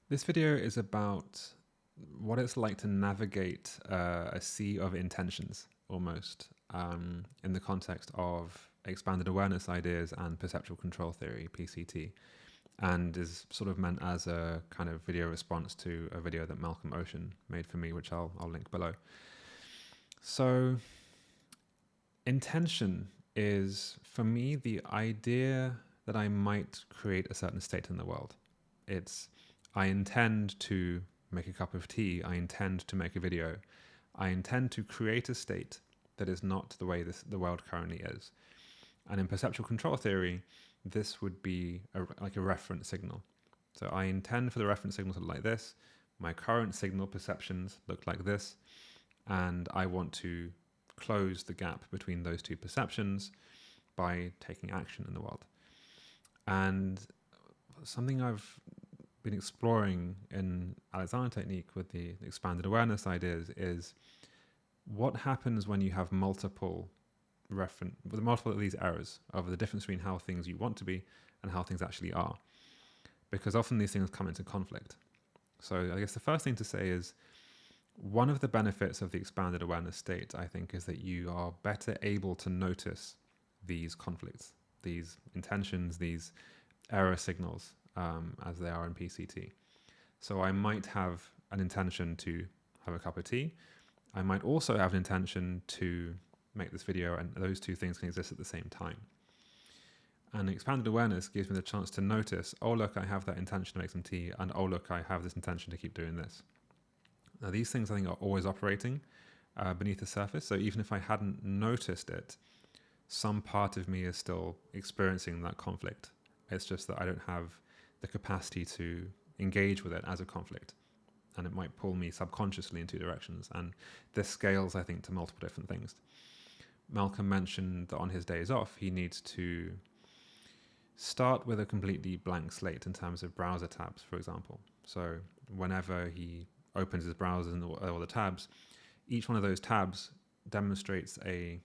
This video is about what it's like to navigate a sea of intentions, almost, in the context of expanded awareness ideas and perceptual control theory, PCT, and is sort of meant as a kind of video response to a video that Malcolm Ocean made for me, which I'll link below. So, intention is, for me, the idea that I might create a certain state in the world. It's, I intend to make a cup of tea, I intend to make a video, I intend to create a state that is not the way the world currently is. And in perceptual control theory, this would be like a reference signal. So I intend for the reference signal to look like this, my current signal perceptions look like this, and I want to close the gap between those two perceptions by taking action in the world. And something I've been exploring in Alexander technique with the expanded awareness ideas is what happens when you have multiple of these errors over the difference between how things you want to be and how things actually are. Because often these things come into conflict. So I guess the first thing to say is one of the benefits of the expanded awareness state, I think, is that you are better able to notice these conflicts, these intentions, these error signals, as they are in PCT. So I might have an intention to have a cup of tea. I might also have an intention to make this video, and those two things can exist at the same time. And expanded awareness gives me the chance to notice, oh look, I have that intention to make some tea, and oh look, I have this intention to keep doing this. Now these things I think are always operating beneath the surface, so even if I hadn't noticed it, some part of me is still experiencing that conflict. It's just that I don't have the capacity to engage with it as a conflict, and it might pull me subconsciously in two directions, and this scales, I think, to multiple different things. Malcolm mentioned that on his days off he needs to start with a completely blank slate in terms of browser tabs, for example. So whenever he opens his browser and all the tabs, each one of those tabs demonstrates an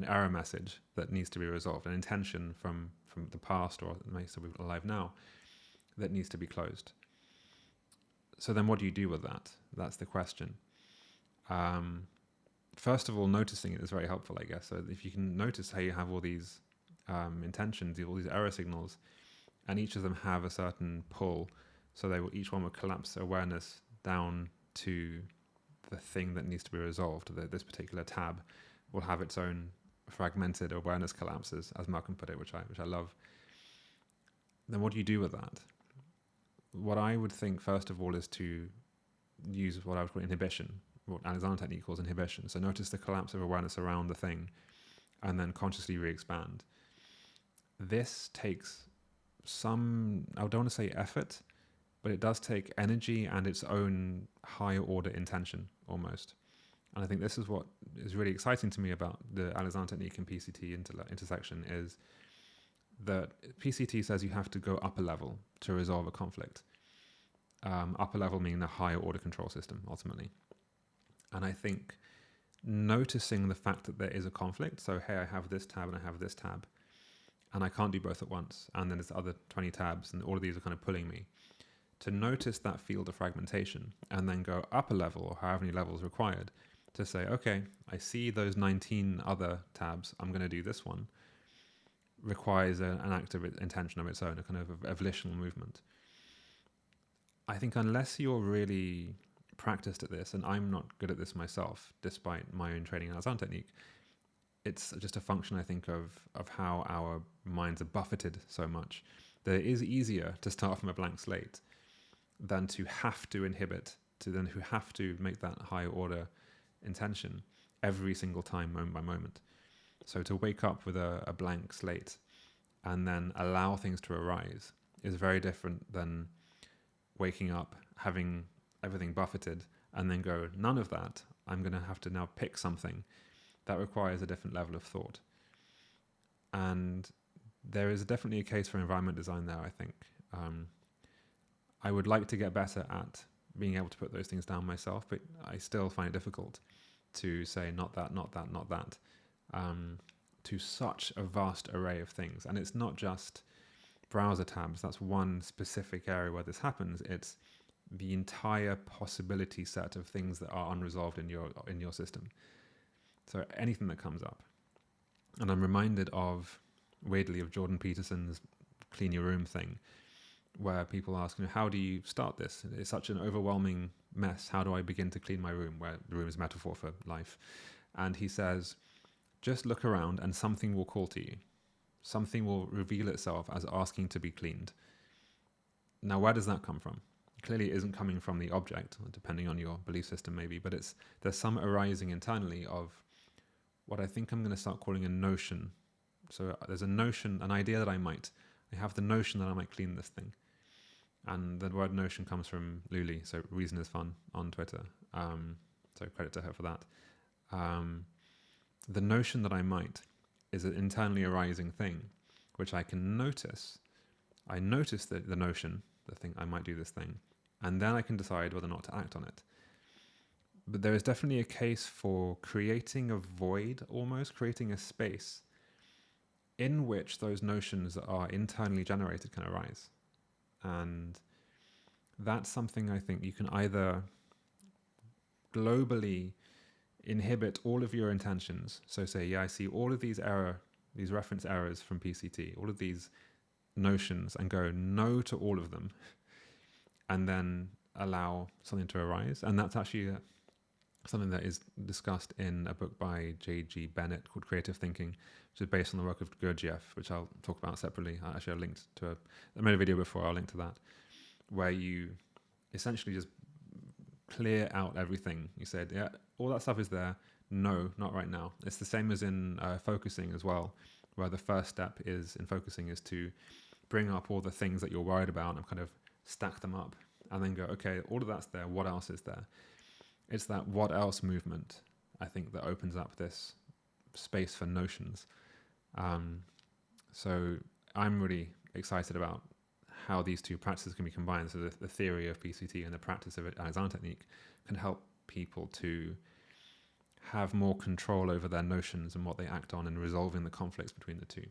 error message that needs to be resolved, an intention from the past, or it may still be alive now, that needs to be closed. So then what do you do with that? That's the question. First of all, noticing it is very helpful, I guess. So if you can notice how you have all these intentions, all these error signals, and each of them have a certain pull, so each one will collapse awareness down to the thing that needs to be resolved. This particular tab will have its own fragmented awareness collapses, as Malcolm put it, which I love. Then what do you do with that? What I would think, first of all, is to use what I would call inhibition, what Alexander technique calls inhibition. So notice the collapse of awareness around the thing, and then consciously re-expand. This takes some, I don't want to say effort, but it does take energy and its own higher order intention, almost. And I think this is what is really exciting to me about the Alexander technique and PCT intersection, is that PCT says you have to go up a level to resolve a conflict. Upper level meaning a higher order control system, ultimately. And I think noticing the fact that there is a conflict, so hey, I have this tab and I have this tab, and I can't do both at once, and then there's the other 20 tabs, and all of these are kind of pulling me. To notice that field of fragmentation, and then go up a level, or however many levels required, to say, okay, I see those 19 other tabs, I'm going to do this one, requires an active intention of its own, a kind of a volitional movement. I think unless you're really practiced at this, and I'm not good at this myself, despite my own training in Alexander technique, it's just a function, I think, of how our minds are buffeted so much, that it is easier to start from a blank slate than to have to inhibit, to have to make that higher order intention every single time, moment by moment. So to wake up with a blank slate and then allow things to arise is very different than waking up, having everything buffeted, and then go, none of that, I'm going to have to now pick something. That requires a different level of thought. And there is definitely a case for environment design there, I think. I would like to get better at being able to put those things down myself, but I still find it difficult to say not that, not that, not that, to such a vast array of things. And it's not just browser tabs. That's one specific area where this happens. It's the entire possibility set of things that are unresolved in your system. So anything that comes up. And I'm reminded weirdly of Jordan Peterson's clean your room thing, where people ask, how do you start this? It's such an overwhelming mess. How do I begin to clean my room? Where the room is a metaphor for life. And he says, just look around and something will call to you. Something will reveal itself as asking to be cleaned. Now, where does that come from? Clearly it isn't coming from the object, depending on your belief system maybe, but there's some arising internally of what I think I'm going to start calling a notion. So there's a notion, an idea that I have the notion that I might clean this thing. And the word notion comes from Luli, so Reason is Fun on Twitter. So credit to her for that. The notion that I might is an internally arising thing, which I can notice. I notice the notion, the thing, I might do this thing, and then I can decide whether or not to act on it. But there is definitely a case for creating a void, almost creating a space in which those notions that are internally generated can arise. And that's something I think you can either globally inhibit all of your intentions. So say, I see all of these reference errors from PCT, all of these notions, and go no to all of them, and then allow something to arise. And that's actually something that is discussed in a book by J.G. Bennett called Creative Thinking, which is based on the work of Gurdjieff, which I'll talk about separately. I linked to I made a video before, I'll link to that, where you essentially just clear out everything. You said, yeah, all that stuff is there. No, not right now. It's the same as in focusing as well, where the first step in focusing is to bring up all the things that you're worried about and kind of stack them up and then go, okay, all of that's there. What else is there? It's that what else movement, I think, that opens up this space for notions. So I'm really excited about how these two practices can be combined. So the theory of PCT and the practice of Alexander technique can help people to have more control over their notions and what they act on, and resolving the conflicts between the two.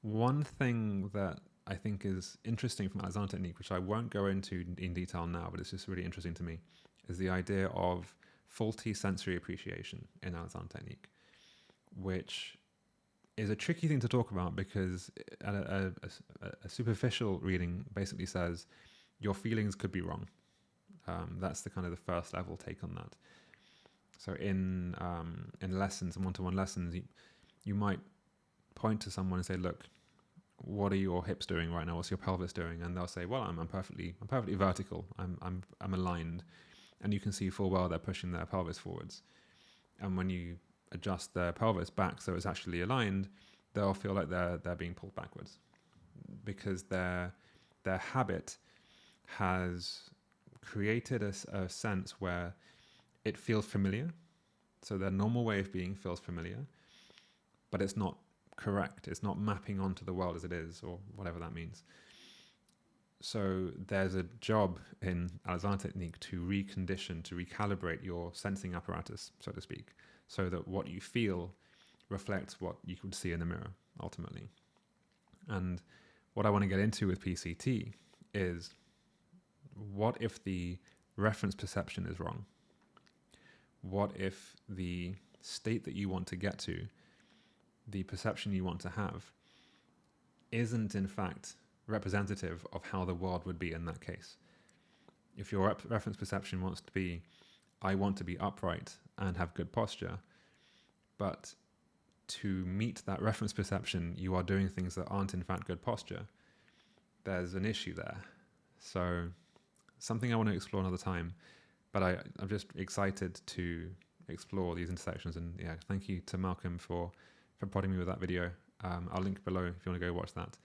One thing that I think is interesting from Alexander technique, which I won't go into in detail now, but it's just really interesting to me, is the idea of faulty sensory appreciation in Alexander technique, which is a tricky thing to talk about because a superficial reading basically says your feelings could be wrong. That's the kind of the first level take on that. So in lessons, in one-to-one lessons, you might point to someone and say, look, what are your hips doing right now? What's your pelvis doing? And they'll say, well, I'm perfectly vertical. I'm aligned. And you can see full well they're pushing their pelvis forwards. And when you adjust their pelvis back so it's actually aligned, they'll feel like they're being pulled backwards, because their habit has created a sense where it feels familiar. So their normal way of being feels familiar, but it's not correct. It's not mapping onto the world as it is, or whatever that means. So there's a job in Alexander technique to recondition, to recalibrate your sensing apparatus, so to speak, so that what you feel reflects what you could see in the mirror, ultimately. And what I want to get into with PCT is, what if the reference perception is wrong? What if the state that you want to get to, the perception you want to have, isn't in fact representative of how the world would be in that case? If your reference perception wants to be, I want to be upright and have good posture, but to meet that reference perception, you are doing things that aren't in fact good posture, there's an issue there. So something I want to explore another time, but I'm just excited to explore these intersections. And yeah, thank you to Malcolm for prodding me with that video. I'll link below if you want to go watch that.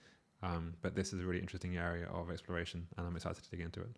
But this is a really interesting area of exploration, and I'm excited to dig into it.